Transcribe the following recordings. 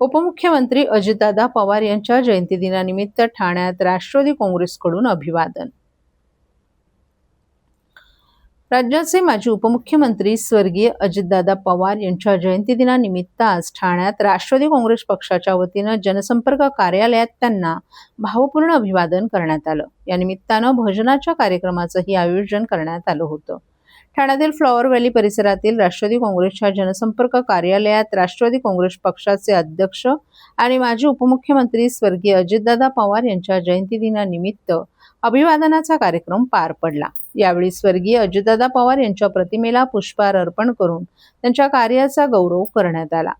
उपमुख्यमंत्री अजितदादा पवार यांच्या जयंतीदिनानिमित्त ठाण्यात राष्ट्रवादी काँग्रेसकडून अभिवादन। राज्याचे माजी उपमुख्यमंत्री स्वर्गीय अजितदादा पवार यांच्या जयंतीदिनानिमित्त आज ठाण्यात राष्ट्रवादी काँग्रेस पक्षाच्या वतीनं जनसंपर्क कार्यालयात त्यांना भावपूर्ण अभिवादन करण्यात आलं। या निमित्तानं भजनाच्या कार्यक्रमाचंही आयोजन करण्यात आलं होतं। ठाण्यातील फ्लॉवर व्हॅली परिसरातील राष्ट्रवादी काँग्रेसच्या जनसंपर्क कार्यालयात राष्ट्रवादी काँग्रेस पक्षाचे अध्यक्ष आणि माजी उपमुख्यमंत्री स्वर्गीय अजितदादा पवार यांच्या जयंतीदिनानिमित्त अभिवादनाचा कार्यक्रम पार पडला। यावेळी स्वर्गीय अजितदादा पवार यांच्या प्रतिमेला पुष्पहार अर्पण करून त्यांच्या कार्याचा गौरव करण्यात आला।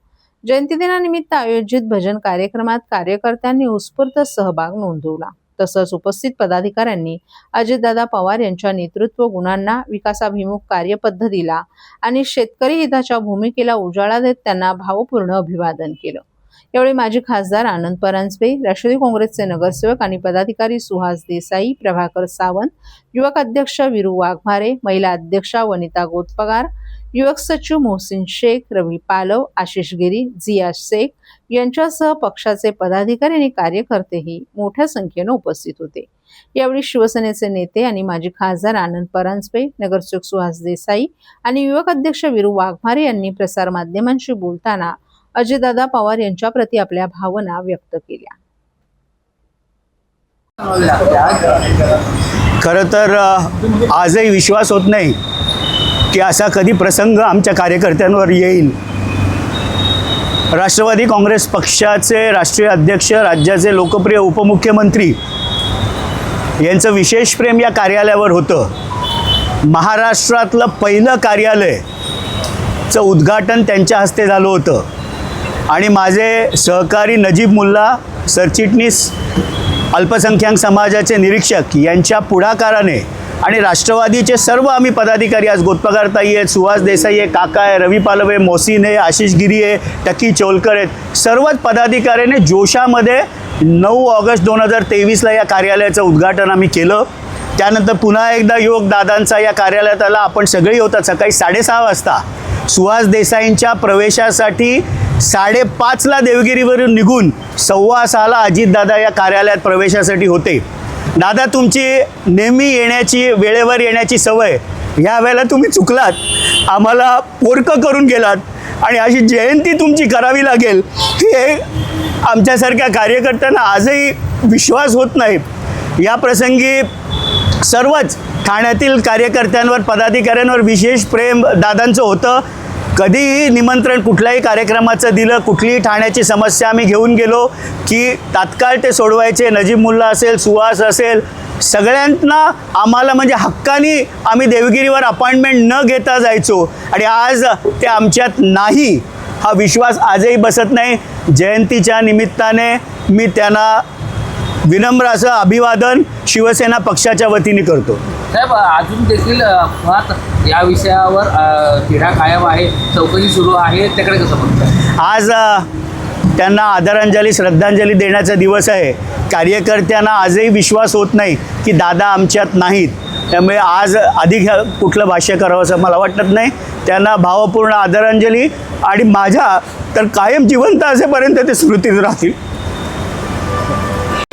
जयंतीदिनानिमित्त आयोजित भजन कार्यक्रमात कार्यकर्त्यांनी उत्स्फूर्त सहभाग नोंदवला। तसंच उपस्थित पदाधिकाऱ्यांनी अजितदादा पवार यांच्या नेतृत्व गुणांना, विकासाभिमुख कार्यपद्धतीला आणि शेतकरी हिताच्या भूमिकेला उजाळा देत त्यांना भावपूर्ण अभिवादन केलं। यावेळी माजी खासदार आनंद परांजपे, राष्ट्रवादी काँग्रेसचे नगरसेवक आणि पदाधिकारी सुहास देसाई, प्रभाकर सावंत, युवक अध्यक्ष वीरू वाघमारे, महिला अध्यक्षा वनिता गोतपगार, युवक सचिव मोहसिन शेख, रवी पालव, आशिष गिरी, जिया शेख यांच्यासह पक्षाचे पदाधिकारी आणि कार्यकर्तेही मोठ्या संख्येने उपस्थित होते। यावेळी शिवसेनेचे नेते आणि माजी खासदार आनंद परांजपे, नगरसेवक सुहास देसाई आणि युवक अध्यक्ष वीरू वाघमारे यांनी प्रसार माध्यमांशी बोलताना अजितदादा पवार यांच्या प्रति आपल्या भावना व्यक्त केल्या। खरं तर आजही विश्वास होत नाही की असा कधी प्रसंग आमच्या कार्यकर्त्यांवर येईल। राष्ट्रवादी काँग्रेस पक्षाचे राष्ट्रीय अध्यक्ष, राज्याचे लोकप्रिय उपमुख्यमंत्री यांचं विशेष प्रेम या कार्यालयावर होतं। महाराष्ट्रातलं पहिलं कार्यालयाचं उद्घाटन त्यांच्या हस्ते झालं होतं आणि माझे सहकारी नजीब मुल्ला, सरचिटणीस अल्पसंख्याक समाजाचे निरीक्षक यांच्या पुढाकाराने आणि राष्ट्रवादीचे सर्व आम्ही पदाधिकारी, आज गोतपगारताई आहेत, सुहास देसाई आहे, काका आहे, रवी पालव आहे, मोहसिन आहे, आशिष गिरी आहे, टकी चोलकर आहेत, सर्वच पदाधिकाऱ्यांनी जोशामध्ये 9 ऑगस्ट 2023ला या कार्यालयाचं उद्घाटन आम्ही केलं। त्यानंतर पुन्हा एकदा युवक दादांचा या कार्यालयात आला। आपण सगळी होतात सकाळी 6:30 वाजता सुहास देसाईंच्या प्रवेशासाठी 5:30ला देवगिरीवरून निघून 6:15ला अजितदादा या कार्यालयात प्रवेशासाठी होते। दादा, तुमची नेहमी येण्याची, वेळेवर येण्याची सवय, ह्या वेळेला तुम्ही चुकलात, आम्हाला पोरकं करून गेलात आणि अशी जयंती तुमची करावी लागेल हे आमच्यासारख्या कार्यकर्त्यांना आजही विश्वास होत नाही। या प्रसंगी सर्वच ठाण्यातील कार्यकर्त्यांवर, पदाधिकाऱ्यांवर विशेष प्रेम दादांचं होतं। कधीही निमंत्रण कुठल्याही कार्यक्रमाचं दिलं, कुठलीही ठाण्याची समस्या आम्ही घेऊन गेलो की तात्काळ ते सोडवायचे। नजीब मुल्ला असेल, सुहास असेल, सगळ्यांना आम्हाला म्हणजे हक्कानी आम्ही देवगिरीवर अपॉइंटमेंट न घेता जायचो आणि आज ते आमच्यात नाही, हा विश्वास आजही बसत नाही। जयंतीच्या निमित्ताने मी त्यांना विनम्र असं अभिवादन शिवसेना पक्षाच्या वतीने करतो। साहेब, अजून देखील या विषयावर तिढा कायम आहे, चौकशी सुरू आहे, त्याकडे कसं बघताय? आज त्यांना आदरांजली, श्रद्धांजली देण्याचा दिवस आहे। कार्यकर्त्यांना आजही विश्वास होत नाही की दादा आमच्यात नाहीत, त्यामुळे आज अधिक कुठलं भाष्य करावं असं मला वाटत नाही। त्यांना भावपूर्ण आदरांजली आणि माझ्या तर कायम जिवंत असेपर्यंत ते स्मृतीत राहतील।